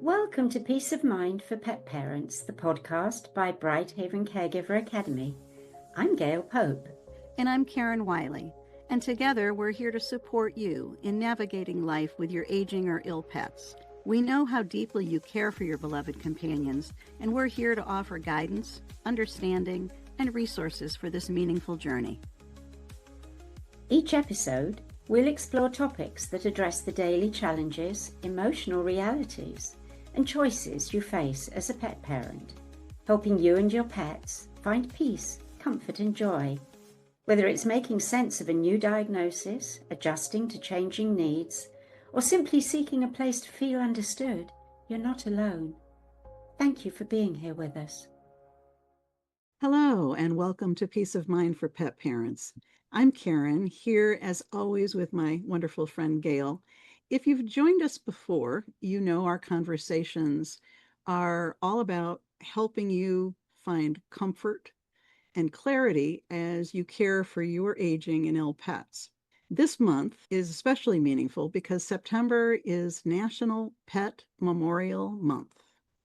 Welcome to Peace of Mind for Pet Parents, the podcast by Bright Haven Caregiver Academy. I'm Gail Pope. And I'm Karen Wylie. And together we're here to support you in navigating life with your aging or ill pets. We know how deeply you care for your beloved companions, and we're here to offer guidance, understanding, and resources for this meaningful journey. Each episode, we'll explore topics that address the daily challenges, emotional realities, and choices you face as a pet parent, helping you and your pets find peace, comfort, and joy. Whether it's making sense of a new diagnosis, adjusting to changing needs, or simply seeking a place to feel understood, you're not alone. Thank you for being here with us. Hello, and welcome to Peace of Mind for Pet Parents. I'm Karen, here as always with my wonderful friend Gail. If you've joined us before, you know our conversations are all about helping you find comfort and clarity as you care for your aging and ill pets. This month is especially meaningful because September is National Pet Memorial Month.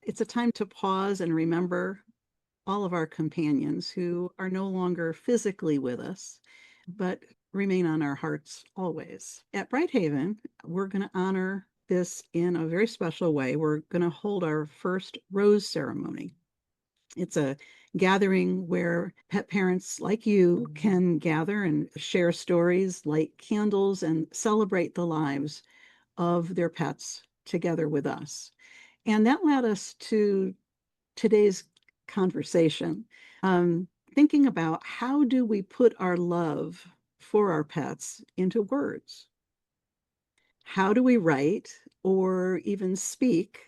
It's a time to pause and remember all of our companions who are no longer physically with us, but remain on our hearts always. At Bright Haven, we're going to honor this in a very special way. We're going to hold our first rose ceremony. It's a gathering where pet parents like you can gather and share stories, light candles, and celebrate the lives of their pets together with us. And that led us to today's conversation, thinking about how do we put our love for our pets into words? How do we write or even speak,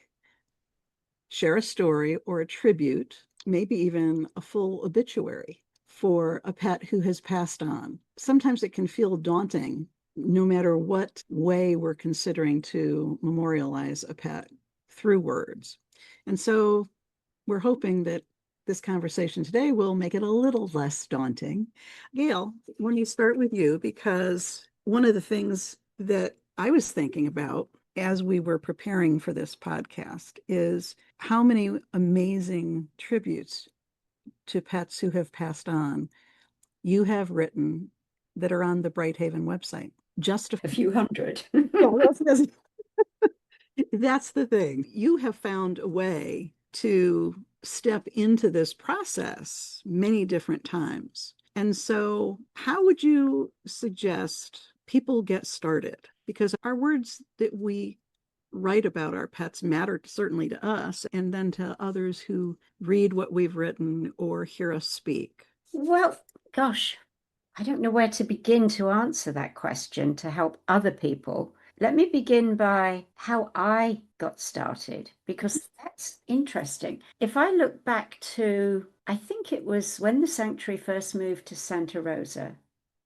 share a story or a tribute, maybe even a full obituary for a pet who has passed on? Sometimes it can feel daunting, no matter what way we're considering to memorialize a pet through words. And so we're hoping that this conversation today will make it a little less daunting. Gail, when we start with you, because one of the things that I was thinking about as we were preparing for this podcast is how many amazing tributes to pets who have passed on you have written that are on the Bright Haven website. Just A few hundred. That's the thing. You have found a way to step into this process many different times. And so, how would you suggest people get started? Because our words that we write about our pets matter certainly to us and then to others who read what we've written or hear us speak. Well, gosh, I don't know where to begin to answer that question to help other people. Let me begin by how I got started, because that's interesting. If I look back to, I think it was when the sanctuary first moved to Santa Rosa,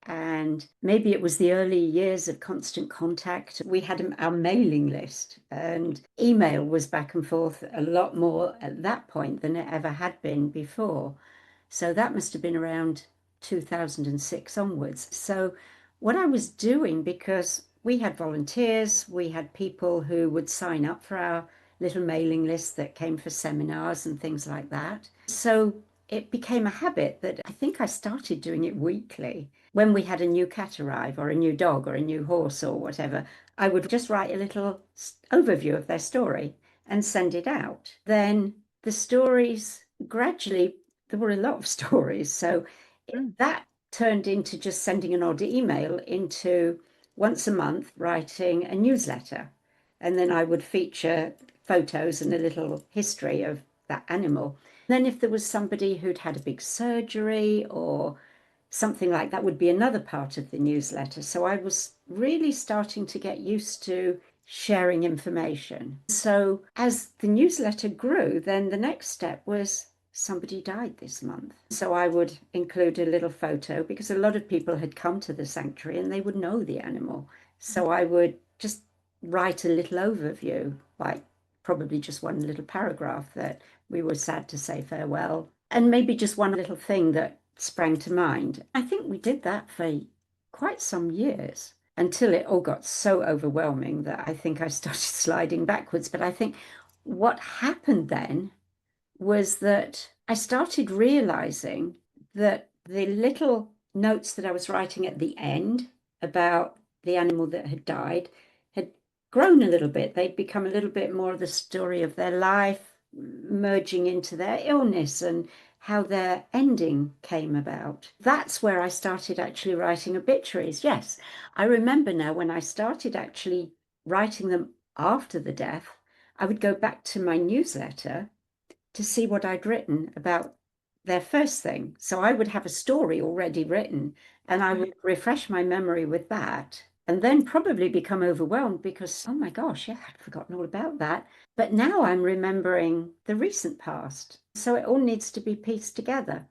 and maybe it was the early years of constant contact. We had our mailing list, and email was back and forth a lot more at that point than it ever had been before. So that must have been around 2006 onwards. So what I was doing, because we had volunteers, we had people who would sign up for our little mailing list that came for seminars and things like that. So it became a habit that I think I started doing it weekly. When we had a new cat arrive or a new dog or a new horse or whatever, I would just write a little overview of their story and send it out. Then the stories gradually, there were a lot of stories. So that turned into just sending an odd email into once a month writing a newsletter. And then I would feature photos and a little history of that animal. Then if there was somebody who'd had a big surgery or something like that, would be another part of the newsletter. So I was really starting to get used to sharing information. So as the newsletter grew, then the next step was somebody died this month. So I would include a little photo because a lot of people had come to the sanctuary and they would know the animal. So I would just write a little overview, like probably just one little paragraph that we were sad to say farewell, and maybe just one little thing that sprang to mind. I think we did that for quite some years until it all got so overwhelming that I think I started sliding backwards. But I think what happened then was that I started realizing that the little notes that I was writing at the end about the animal that had died had grown a little bit. They'd become a little bit more of the story of their life, merging into their illness and how their ending came about. That's where I started actually writing obituaries. Yes, I remember now when I started actually writing them after the death, I would go back to my newsletter to see what I'd written about their first thing. So I would have a story already written and I would refresh my memory with that and then probably become overwhelmed because, oh my gosh, yeah, I'd forgotten all about that. But now I'm remembering the recent past. So it all needs to be pieced together.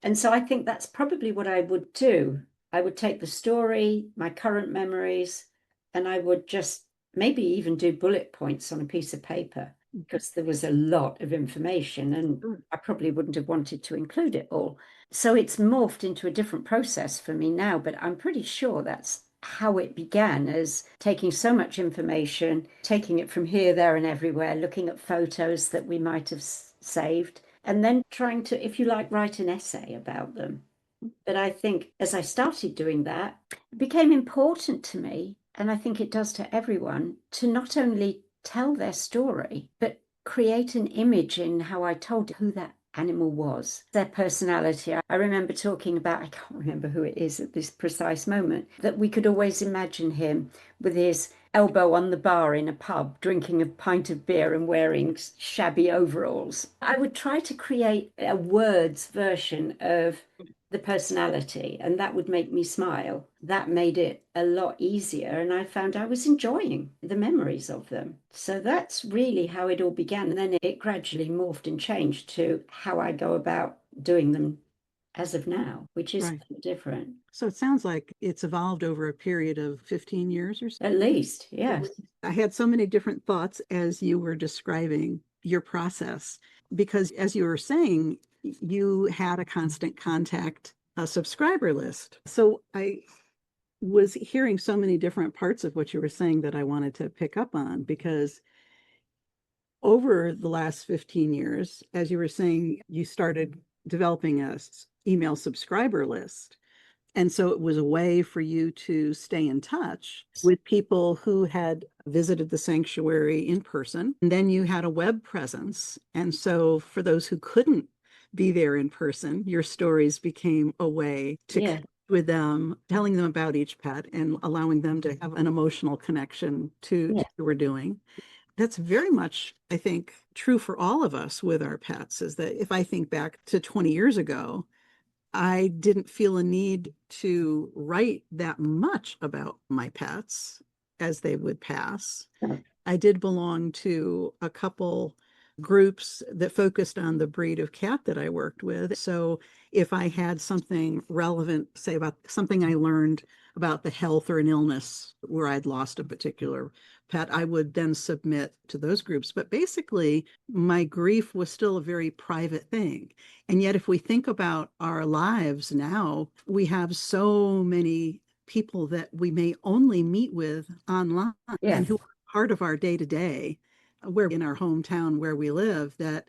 And so I think that's probably what I would do. I would take the story, my current memories, and I would just maybe even do bullet points on a piece of paper because there was a lot of information and I probably wouldn't have wanted to include it all. So it's morphed into a different process for me now, but I'm pretty sure that's how it began, as taking so much information, taking it from here, there, and everywhere, looking at photos that we might have saved, and then trying to, if you like, write an essay about them. But I think as I started doing that, it became important to me, and I think it does to everyone, to not only tell their story, but create an image in how I told who that animal was, their personality. I remember talking about, I can't remember who it is at this precise moment, that we could always imagine him with his elbow on the bar in a pub, drinking a pint of beer and wearing shabby overalls. I would try to create a words version of the personality, and that would make me smile. That made it a lot easier, and I found I was enjoying the memories of them. So that's really how it all began. And then it gradually morphed and changed to how I go about doing them as of now, which is Right. different. So it sounds like it's evolved over a period of 15 years or so. At least, Yeah. yes. I had so many different thoughts as you were describing your process, because as you were saying, you had a constant contact, a subscriber list. So I was hearing so many different parts of what you were saying that I wanted to pick up on, because over the last 15 years, as you were saying, you started developing a email subscriber list. And so it was a way for you to stay in touch with people who had visited the sanctuary in person. And then you had a web presence. And so for those who couldn't be there in person, your stories became a way to Yeah, connect with them, telling them about each pet and allowing them to have an emotional connection to yeah, what you were doing. That's very much, I think, true for all of us with our pets, is that if I think back to 20 years ago, I didn't feel a need to write that much about my pets as they would pass. I did belong to a couple groups that focused on the breed of cat that I worked with. So if I had something relevant, say about something I learned about the health or an illness where I'd lost a particular pet, I would then submit to those groups. But basically, my grief was still a very private thing. And yet, if we think about our lives now, we have so many people that we may only meet with online yeah, and who are part of our day to day, where in our hometown where we live, that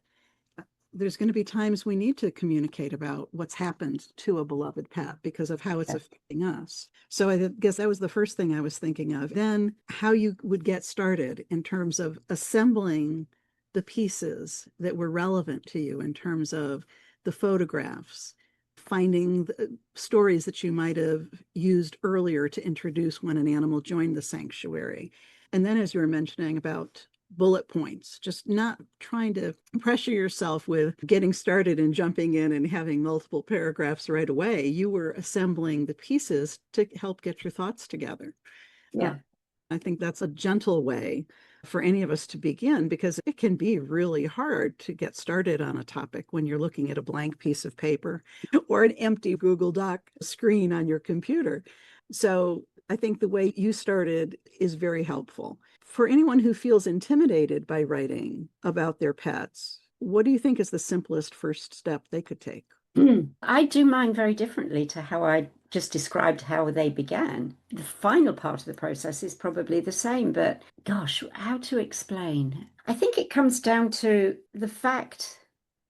there's going to be times we need to communicate about what's happened to a beloved pet because of how it's yeah, affecting us. So I guess that was the first thing I was thinking of. Then how you would get started in terms of assembling the pieces that were relevant to you in terms of the photographs, finding the stories that you might have used earlier to introduce when an animal joined the sanctuary. And then, as you were mentioning about bullet points, just not trying to pressure yourself with getting started and jumping in and having multiple paragraphs right away. You were assembling the pieces to help get your thoughts together. Uh, yeah, I think that's a gentle way for any of us to begin, because it can be really hard to get started on a topic when you're looking at a blank piece of paper or an empty Google Doc screen on your computer. So I think the way you started is very helpful. For anyone who feels intimidated by writing about their pets, what do you think is the simplest first step they could take? I do mine very differently to how I just described how they began. The final part of the process is probably the same, but gosh, how to explain? I think it comes down to the fact,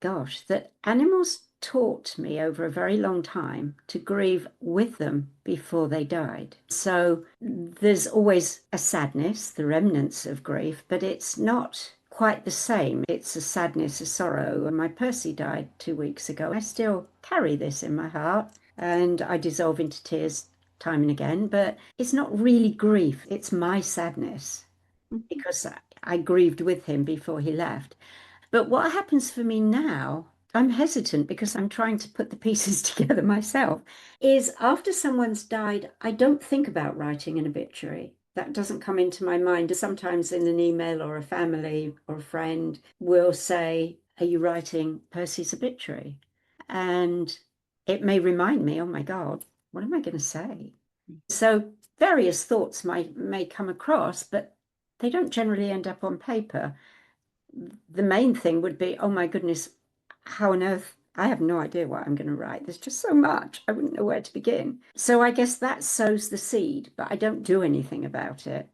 gosh, that animals taught me over a very long time to grieve with them before they died. So there's always a sadness, the remnants of grief, but it's not quite the same. It's a sadness, a sorrow. And my Percy died 2 weeks ago. I still carry this in my heart and I dissolve into tears time and again, but it's not really grief, it's my sadness Mhm. because I grieved with him before he left. But what happens for me now, I'm hesitant because I'm trying to put the pieces together myself, is after someone's died, I don't think about writing an obituary. That doesn't come into my mind. Sometimes in an email or a family or a friend will say, are you writing Percy's obituary? And it may remind me, oh my God, what am I going to say? So various thoughts may come across, but they don't generally end up on paper. The main thing would be, oh my goodness, how on earth? I have no idea what I'm going to write. There's just so much. I wouldn't know where to begin. So I guess that sows the seed, but I don't do anything about it.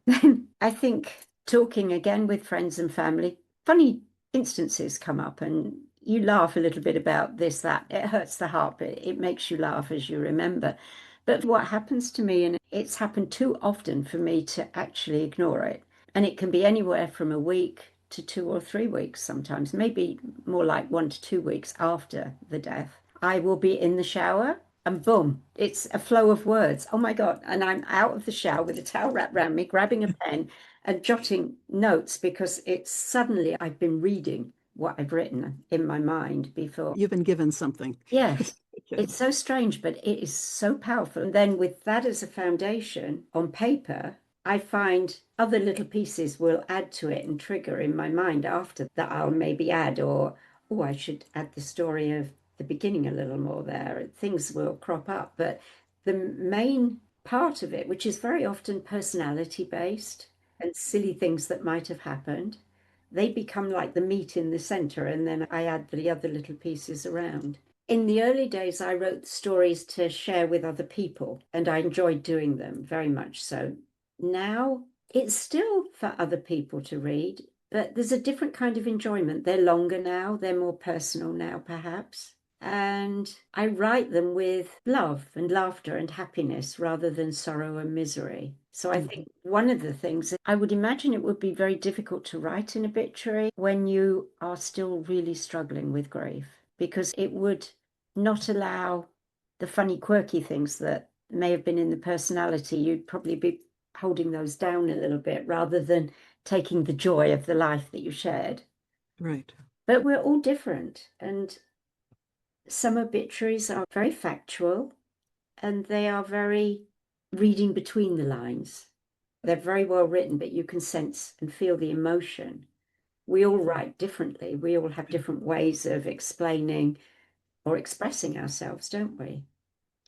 I think talking again with friends and family, funny instances come up and you laugh a little bit about this, that. It hurts the heart, but it makes you laugh as you remember. But what happens to me, and it's happened too often for me to actually ignore it, and it can be anywhere from a week to 2 or 3 weeks sometimes, maybe more like 1 to 2 weeks after the death. I will be in the shower and boom, it's a flow of words. Oh my God. And I'm out of the shower with a towel wrapped around me, grabbing a pen and jotting notes because it's suddenly I've been reading what I've written in my mind before. You've been given something. Yes, Okay. it's so strange, but it is so powerful. And then with that as a foundation on paper, I find other little pieces will add to it and trigger in my mind after that I'll maybe add, or, oh, I should add the story of the beginning a little more there. Things will crop up. But the main part of it, which is very often personality based and silly things that might have happened, they become like the meat in the center. And then I add the other little pieces around. In the early days, I wrote stories to share with other people, and I enjoyed doing them very much so. Now it's still for other people to read, but there's a different kind of enjoyment. They're longer now, they're more personal now, perhaps. And I write them with love and laughter and happiness rather than sorrow and misery. So I Mhm. think one of the things I would imagine it would be very difficult to write an obituary when you are still really struggling with grief, because it would not allow the funny, quirky things that may have been in the personality. You'd probably be holding those down a little bit rather than taking the joy of the life that you shared. Right. But we're all different. And some obituaries are very factual and they are very reading between the lines. They're very well written, but you can sense and feel the emotion. We all write differently. We all have different ways of explaining or expressing ourselves, don't we?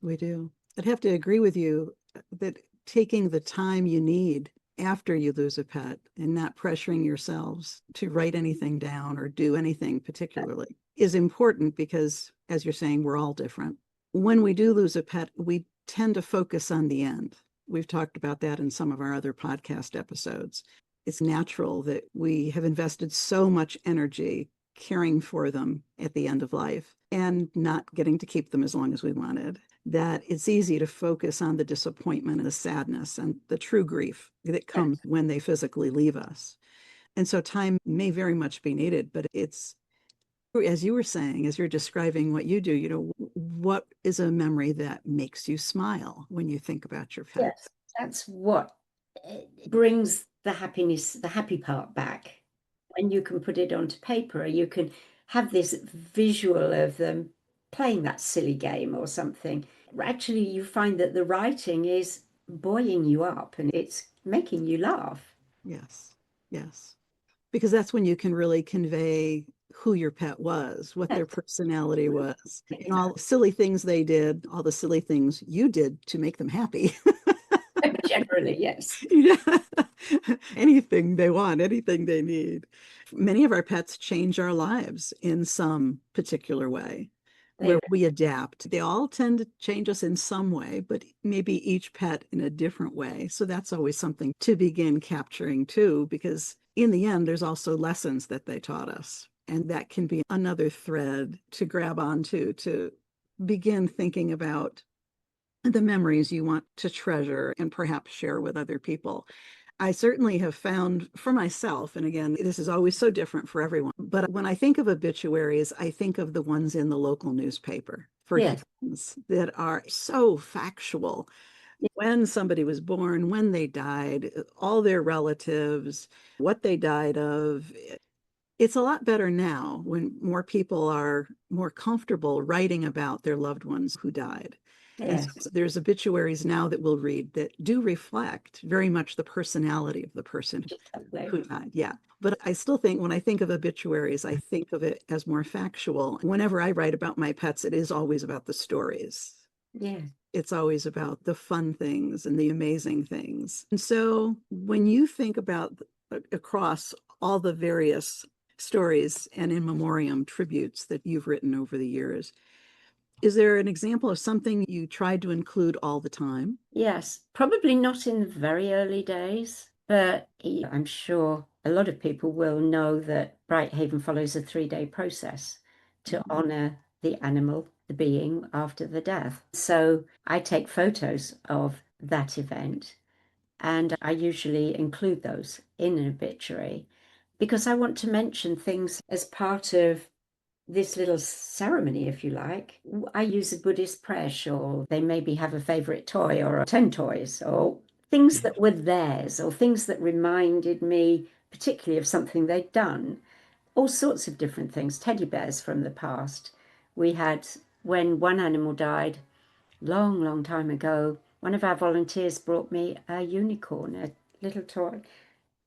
We do. I'd have to agree with you that taking the time you need after you lose a pet and not pressuring yourselves to write anything down or do anything particularly is important because, as you're saying, we're all different. When we do lose a pet, we tend to focus on the end. We've talked about that in some of our other podcast episodes. It's natural that we have invested so much energy caring for them at the end of life and not getting to keep them as long as we wanted, that it's easy to focus on the disappointment and the sadness and the true grief that comes Yes. when they physically leave us. And so time may very much be needed, but it's, as you were saying, as you're describing what you do, what is a memory that makes you smile when you think about your pet? Yes, that's what brings the happiness, the happy part back. When you can put it onto paper, you can have this visual of them playing that silly game or something. Actually, you find that the writing is buoying you up and it's making you laugh. Yes, yes. Because that's when you can really convey who your pet was, what their Yes, personality was, and all exactly. silly things they did, all the silly things you did to make them happy. Generally, yes. Yeah. Anything they want, anything they need. Many of our pets change our lives in some particular way They, where we adapt. They all tend to change us in some way, but maybe each pet in a different way. So that's always something to begin capturing too, because in the end, there's also lessons that they taught us. And that can be another thread to grab onto to begin thinking about the memories you want to treasure and perhaps share with other people. I certainly have found for myself, and again, this is always so different for everyone, but when I think of obituaries, I think of the ones in the local newspaper for Yes. humans that are so factual. When somebody was born, when they died, all their relatives, what they died of. It's a lot better now when more people are more comfortable writing about their loved ones who died. And Yes. so there's obituaries now that we'll read that do reflect very much the personality of the person Exactly. who died. Yeah. But I still think when I think of obituaries, I think of it as more factual. Whenever I write about my pets, it is always about the stories. Yes. It's always about the fun things and the amazing things. And so when you think about across all the various stories and in memoriam tributes that you've written over the years, is there an example of something you tried to include all the time? Yes, probably not in the very early days, but I'm sure a lot of people will know that Brighthaven follows a 3-day process to Mhm. honor the animal, the being after the death. So I take photos of that event and I usually include those in an obituary because I want to mention things as part of this little ceremony, if you like. I use a Buddhist prayer shawl. They maybe have a favorite toy or 10 toys or things that were theirs or things that reminded me particularly of something they'd done. All sorts of different things, teddy bears from the past. We had, when one animal died, long, long time ago, one of our volunteers brought me a unicorn, a little toy,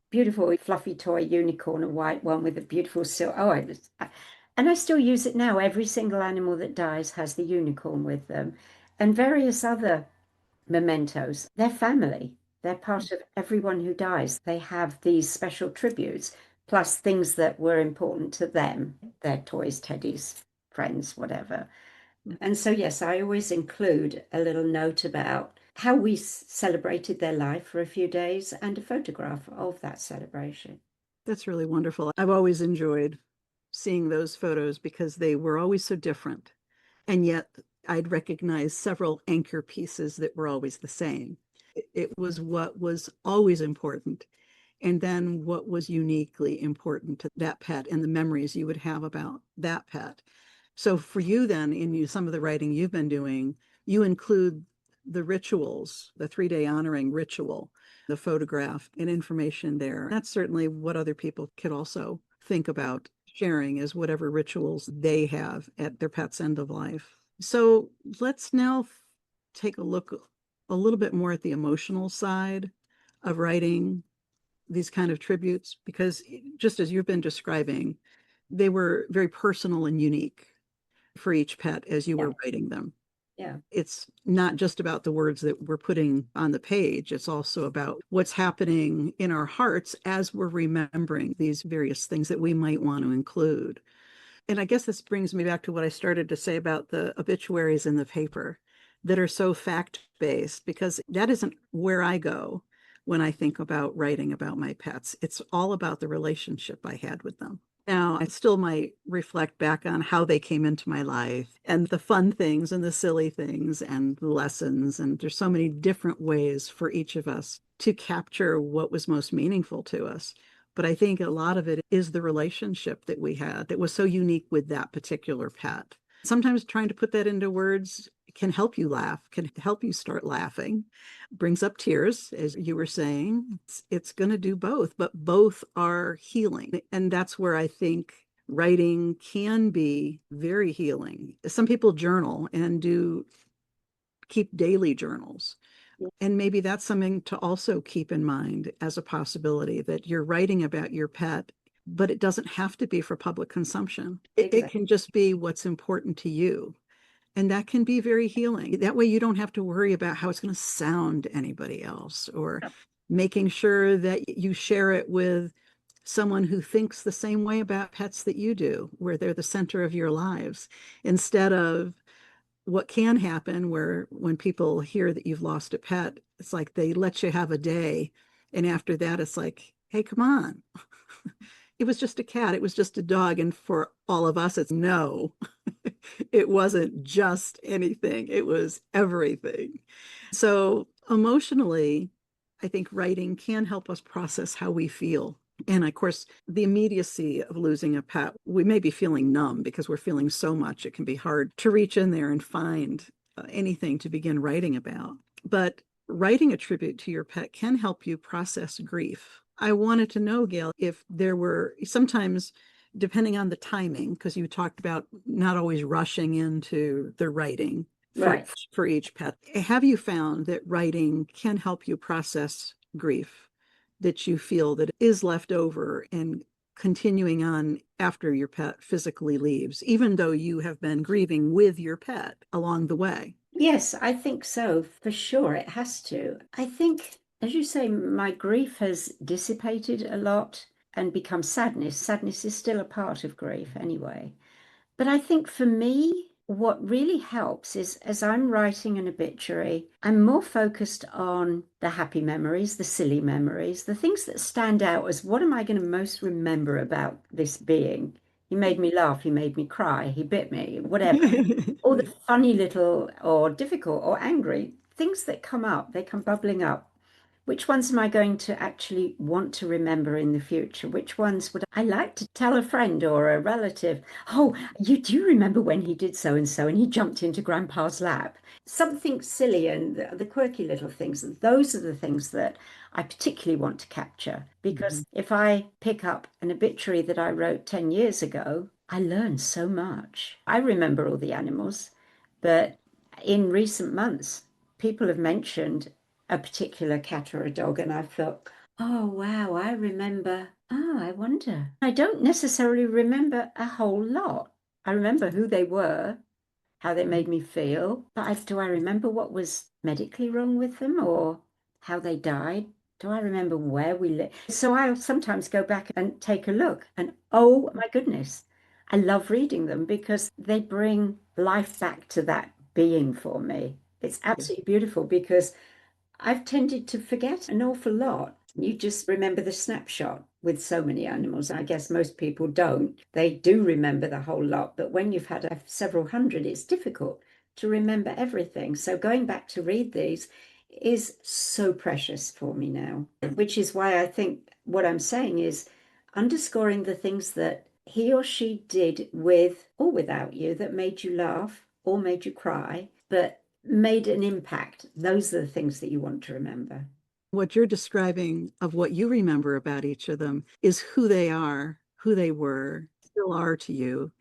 beautiful fluffy toy unicorn, a white one with a beautiful silk. Oh, and I still use it now. Every single animal that dies has the unicorn with them, and various other mementos. They're family. They're part of everyone who dies. They have these special tributes, plus things that were important to them, their toys, teddies, friends, whatever. And so, yes, I always include a little note about how we celebrated their life for a few days and a photograph of that celebration. That's really wonderful. I've always enjoyed seeing those photos because they were always so different. And yet I'd recognize several anchor pieces that were always the same. It was what was always important, and then what was uniquely important to that pet and the memories you would have about that pet. So for you then, in some of the writing you've been doing, you include the rituals, the 3-day honoring ritual, the photograph and information there. That's certainly what other people could also think about sharing is whatever rituals they have at their pet's end of life. So let's now take a look a little bit more at the emotional side of writing these kind of tributes, because just as you've been describing, they were very personal and unique for each pet as you Yeah, were writing them. yeah, It's not just about the words that we're putting on the page, it's also about what's happening in our hearts as we're remembering these various things that we might want to include. And I guess this brings me back to what I started to say about the obituaries in the paper that are so fact based, because that isn't where I go when I think about writing about my pets. It's all about the relationship I had with them. Now, I still might reflect back on how they came into my life and the fun things and the silly things and the lessons. And there's so many different ways for each of us to capture what was most meaningful to us. But I think a lot of it is the relationship that we had that was so unique with that particular pet. Sometimes trying to put that into words can help you laugh, can help you start laughing, brings up tears, as you were saying. It's going to do both, but both are healing. And that's where I think writing can be very healing. Some people journal and do keep daily journals. yeah, And maybe that's something to also keep in mind as a possibility that you're writing about your pet, but it doesn't have to be for public consumption. It exactly. can just be what's important to you. And that can be very healing. That way, you don't have to worry about how it's going to sound to anybody else or making sure that you share it with someone who thinks the same way about pets that you do, where they're the center of your lives, instead of what can happen where when people hear that you've lost a pet, it's like they let you have a day. And after that, it's like, hey, come on. It was just a cat, it was just a dog. And for all of us, it's no, it wasn't just anything, it was everything. So emotionally, I think writing can help us process how we feel. And of course, the immediacy of losing a pet, we may be feeling numb because we're feeling so much. It can be hard to reach in there and find anything to begin writing about. But writing a tribute to your pet can help you process grief. I wanted to know, Gail, if there were sometimes, depending on the timing, because you talked about not always rushing into the writing Right. for each pet. Have you found that writing can help you process grief that you feel that is left over and continuing on after your pet physically leaves, even though you have been grieving with your pet along the way? Yes, I think so, for sure. It has to. I think, as you say, my grief has dissipated a lot and become sadness. Sadness is still a part of grief anyway. But I think for me, what really helps is as I'm writing an obituary, I'm more focused on the happy memories, the silly memories, the things that stand out as what am I going to most remember about this being? He made me laugh, he made me cry, he bit me, whatever. All the Right. funny little or difficult or angry things that come up, they come bubbling up. Which ones am I going to actually want to remember in the future? Which ones would I like to tell a friend or a relative? Oh, you do remember when he did so and he jumped into grandpa's lap? Something silly and the quirky little things. Those are the things that I particularly want to capture Mhm. because if I pick up an obituary that I wrote 10 years ago, I learn so much. I remember all the animals, but in recent months, people have mentioned a particular cat or a dog, and I've thought, oh, wow, I remember. Oh, I wonder. I don't necessarily remember a whole lot. I remember who they were, how they made me feel, but do I remember what was medically wrong with them or how they died? Do I remember where we lived? So I'll sometimes go back and take a look, and oh my goodness, I love reading them because they bring life back to that being for me. It's absolutely beautiful because I've tended to forget an awful lot. You just remember the snapshot with so many animals. I guess most people don't. They do remember the whole lot, but when you've had several hundred, it's difficult to remember everything. So going back to read these is so precious for me now, which is why I think what I'm saying is underscoring the things that he or she did with or without you that made you laugh or made you cry, but made an impact. Those are the things that you want to remember. What you're describing of what you remember about each of them is who they are, who they were, still are to you,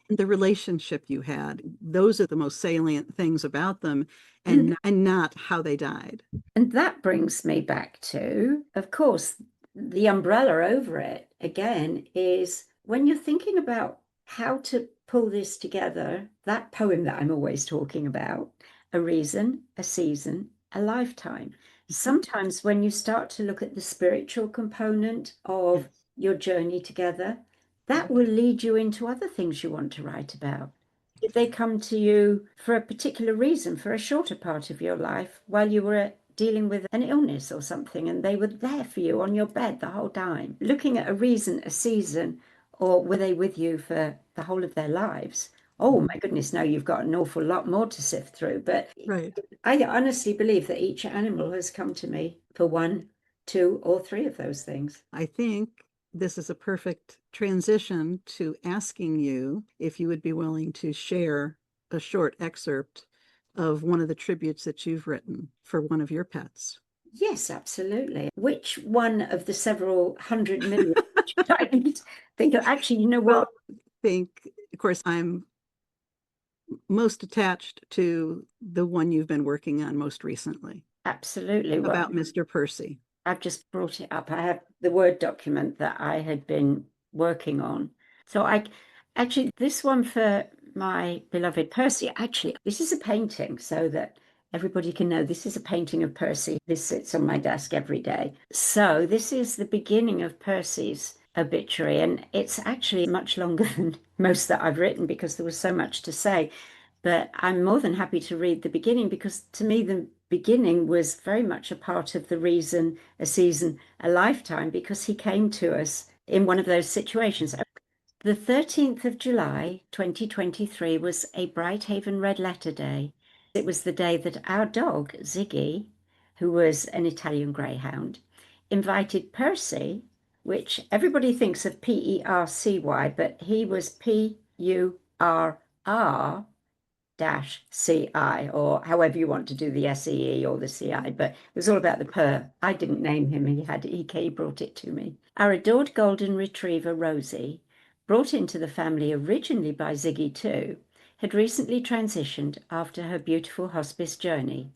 and the relationship you had. Those are the most salient things about them, and not how they died. And that brings me back to, of course, the umbrella over it again is when you're thinking about how to pull this together, that poem that I'm always talking about, a reason, a season, a lifetime. Sometimes when you start to look at the spiritual component of Yes. your journey together, that will lead you into other things you want to write about. Did they come to you for a particular reason, for a shorter part of your life while you were dealing with an illness or something, and they were there for you on your bed the whole time? Looking at a reason, a season, or were they with you for the whole of their lives? Oh my goodness, no, you've got an awful lot more to sift through. But Right. I honestly believe that each animal has come to me for one, two, or three of those things. I think this is a perfect transition to asking you if you would be willing to share a short excerpt of one of the tributes that you've written for one of your pets. Yes, absolutely. Which one of the several hundred million should I think of? Actually, you know Well, what? I think, of course, I'm most attached to the one you've been working on most recently Absolutely. Well, about Mr. Percy. I've just brought it up. I have the Word document that I had been working on. So I actually, this one for my beloved Percy, actually, this is a painting so that everybody can know this is a painting of Percy. This sits on my desk every day. So this is the beginning of Percy's obituary, and it's actually much longer than most that I've written because there was so much to say. But I'm more than happy to read the beginning because to me, the beginning was very much a part of the reason, a season, a lifetime, because he came to us in one of those situations. The 13th of July, 2023 was a Brighthaven Red Letter Day. It was the day that our dog, Ziggy, who was an Italian Greyhound, invited Percy, which everybody thinks of Percy, but he was Purr dash CI, or however you want to do the SEE or the CI, but it was all about the purr. I didn't name him, he brought it to me. Our adored golden retriever, Rosie, brought into the family originally by Ziggy too, had recently transitioned after her beautiful hospice journey.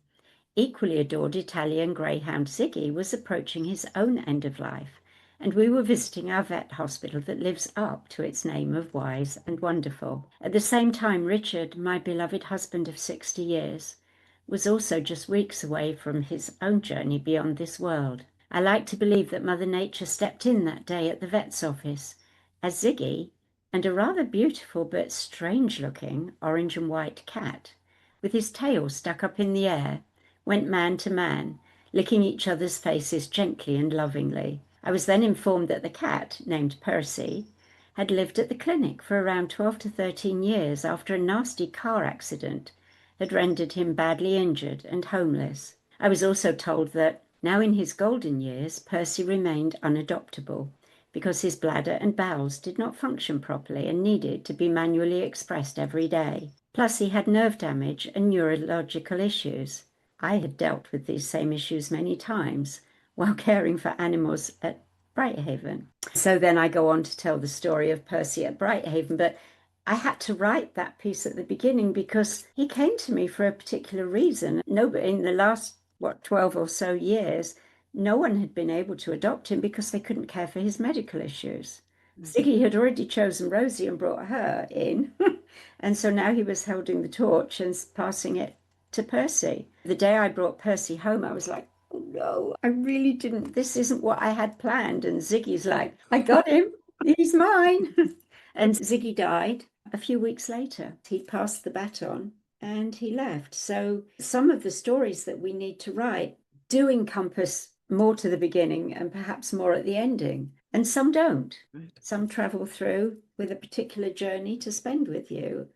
Equally adored Italian Greyhound Ziggy was approaching his own end of life, and we were visiting our vet hospital that lives up to its name of wise and wonderful. At the same time, Richard, my beloved husband of 60 years, was also just weeks away from his own journey beyond this world. I like to believe that Mother Nature stepped in that day at the vet's office, as Ziggy and a rather beautiful but strange-looking orange and white cat, with his tail stuck up in the air, went man to man, licking each other's faces gently and lovingly. I was then informed that the cat, named Percy, had lived at the clinic for around 12 to 13 years after a nasty car accident had rendered him badly injured and homeless. I was also told that, now in his golden years, Percy remained unadoptable because his bladder and bowels did not function properly and needed to be manually expressed every day. Plus, he had nerve damage and neurological issues. I had dealt with these same issues many times while caring for animals at Brighthaven. So then I go on to tell the story of Percy at Brighthaven, but I had to write that piece at the beginning because he came to me for a particular reason. Nobody in the last, 12 or so years, no one had been able to adopt him because they couldn't care for his medical issues. Ziggy had already chosen Rosie and brought her in. And so now he was holding the torch and passing it to Percy. The day I brought Percy home, I was like, oh no, I really didn't. This isn't what I had planned. And Ziggy's like, I got him. He's mine. And Ziggy died a few weeks later. He passed the baton and he left. So some of the stories that we need to write do encompass more to the beginning and perhaps more at the ending. And some don't. Right. Some travel through with a particular journey to spend with you.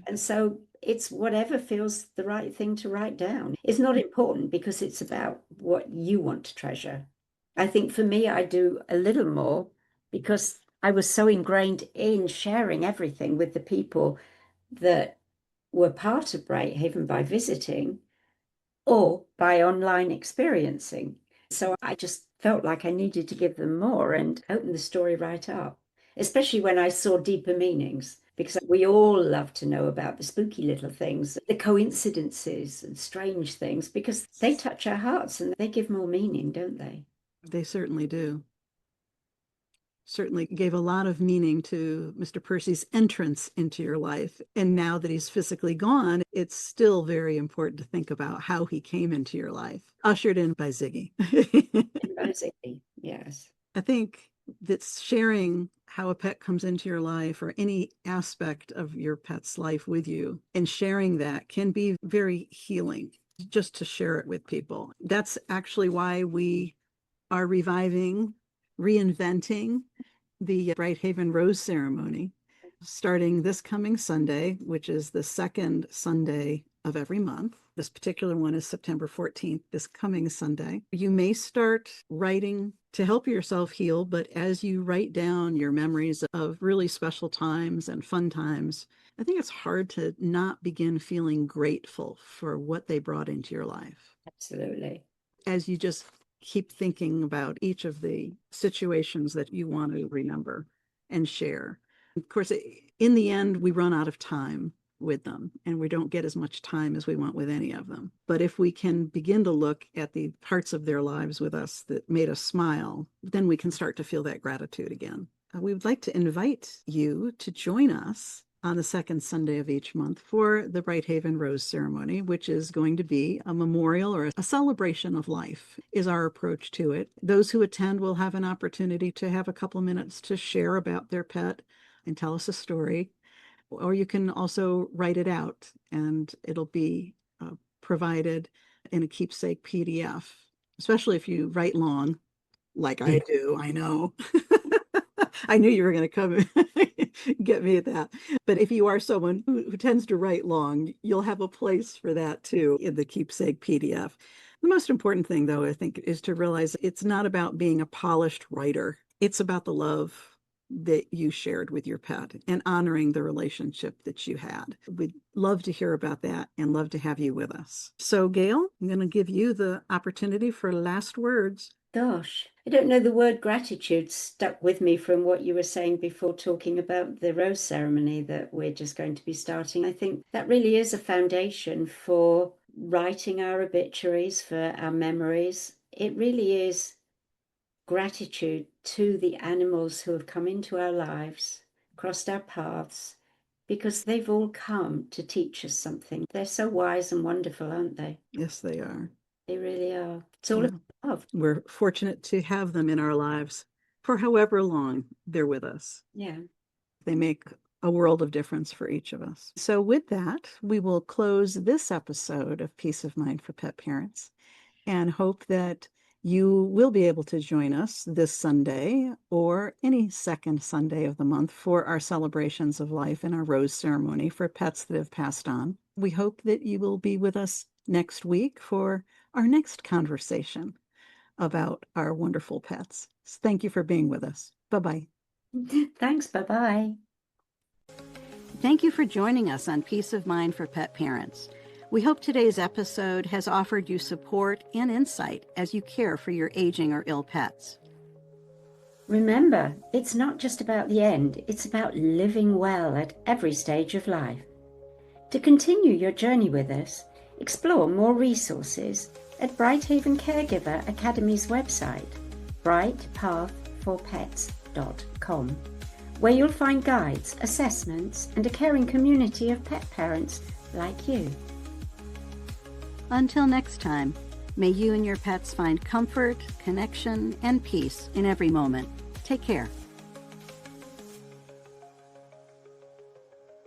And so it's whatever feels the right thing to write down. It's not important because it's about what you want to treasure. I think for me, I do a little more because I was so ingrained in sharing everything with the people that were part of Brighthaven by visiting or by online experiencing. So I just felt like I needed to give them more and open the story right up, especially when I saw deeper meanings, because we all love to know about the spooky little things, the coincidences and strange things, because they touch our hearts and they give more meaning, don't they? They certainly do. Certainly gave a lot of meaning to Mr. Percy's entrance into your life. And now that he's physically gone, it's still very important to think about how he came into your life, ushered in by Ziggy. Yes. I think that sharing how a pet comes into your life or any aspect of your pet's life with you and sharing that can be very healing just to share it with people. That's actually why we are reinventing the Brighthaven Rose Ceremony starting this coming Sunday, which is the second Sunday of every month. This particular one is September 14th, this coming Sunday. You may start writing to help yourself heal, but as you write down your memories of really special times and fun times, I think it's hard to not begin feeling grateful for what they brought into your life. Absolutely. As you just keep thinking about each of the situations that you want to remember and share. Of course, in the end, we run out of time with them and we don't get as much time as we want with any of them. But if we can begin to look at the parts of their lives with us that made us smile, then we can start to feel that gratitude again. We would like to invite you to join us on the second Sunday of each month for the Brighthaven Rose Ceremony, which is going to be a memorial or a celebration of life, is our approach to it. Those who attend will have an opportunity to have a couple minutes to share about their pet and tell us a story. Or you can also write it out and it'll be provided in a keepsake PDF, especially if you write long, like I do, I know. I knew you were going to come get me at that. But if you are someone who tends to write long, you'll have a place for that too in the keepsake PDF. The most important thing, though, I think, is to realize it's not about being a polished writer. It's about the love that you shared with your pet and honoring the relationship that you had. We'd love to hear about that and love to have you with us. So, Gail, I'm going to give you the opportunity for last words. Gosh, I don't know, the word gratitude stuck with me from what you were saying before, talking about the rose ceremony that we're just going to be starting. I think that really is a foundation for writing our obituaries, for our memories. It really is gratitude to the animals who have come into our lives, crossed our paths, because they've all come to teach us something. They're so wise and wonderful, aren't they? Yes, they are. They really are. It's all Yeah. about love. We're fortunate to have them in our lives for however long they're with us. Yeah. They make a world of difference for each of us. So, with that, we will close this episode of Peace of Mind for Pet Parents and hope that you will be able to join us this Sunday or any second Sunday of the month for our celebrations of life and our rose ceremony for pets that have passed on. We hope that you will be with us next week for our next conversation about our wonderful pets. Thank you for being with us. Bye-bye. Thanks. Bye-bye. Thank you for joining us on Peace of Mind for Pet Parents. We hope today's episode has offered you support and insight as you care for your aging or ill pets. Remember, it's not just about the end, it's about living well at every stage of life. To continue your journey with us, explore more resources at Brighthaven Caregiver Academy's website, brightpathforpets.com, where you'll find guides, assessments, and a caring community of pet parents like you. Until next time, may you and your pets find comfort, connection, and peace in every moment. Take care.